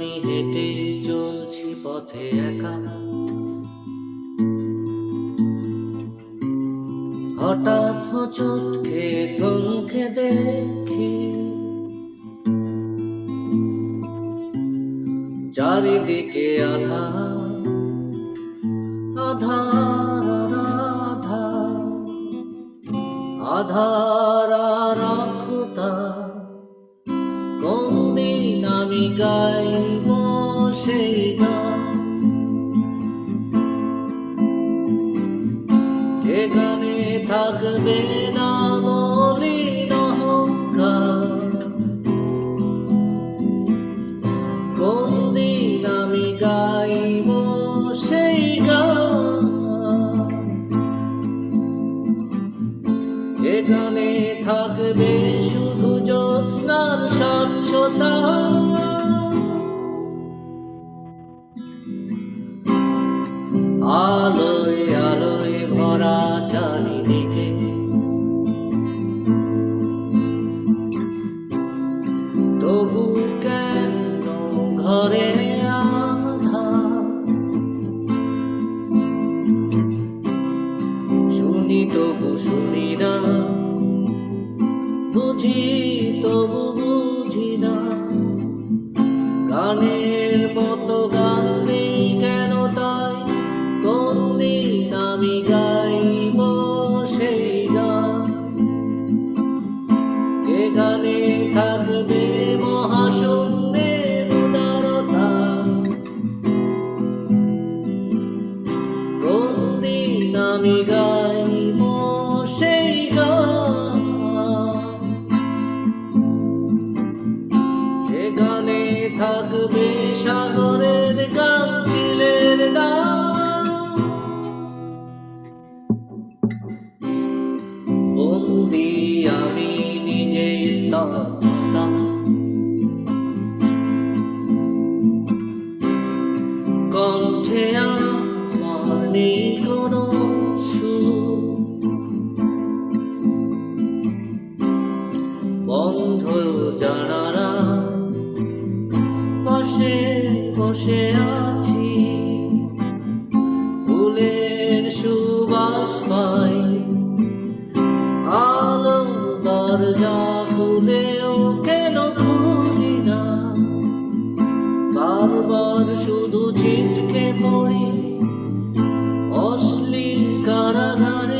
আমি হেঁটে চলছি পথে একা, হঠাৎ হোঁচট খেয়ে থমকে দেখি চারিদিকে আধার আধার আধার আধার আর আকুতা। কোন দিন আমি গাইব সেই গান, এ গানে থাকবে না মলিন অহংকার। কোন দিন আমি গাইব সেই গান, এ গানে থাকবে শুধু জ্যোৎস্নার স্বচ্ছতা। আলোয় আলোয় ভরা চারিদিকে, তবু কেন ঘরে আধার। শুনি তবু শুনি না, বুঝি তবু বুঝি না। গানের মতো গান নেই কেন তাই? কোন দিন আমি গাইব সেই গান, এ গানে থাকবে মহাশূন্যের উদারতা। কোন দিন আমি গাইব সেই গান, এ গানে থাকবে সাগরের গান, চিলের গান। বন্দি আমি নিজে স্তব্ধতা, কণ্ঠে আমার নেই কোনো সুর। বন্ধ জানালা পাশে বসে আছি, ফুলের সুবাস পাই। আলো দরজা খুলেও কেন খুলি না, বারবার শুধু ছিটকে পড়ি অশ্লীল কারাগারে।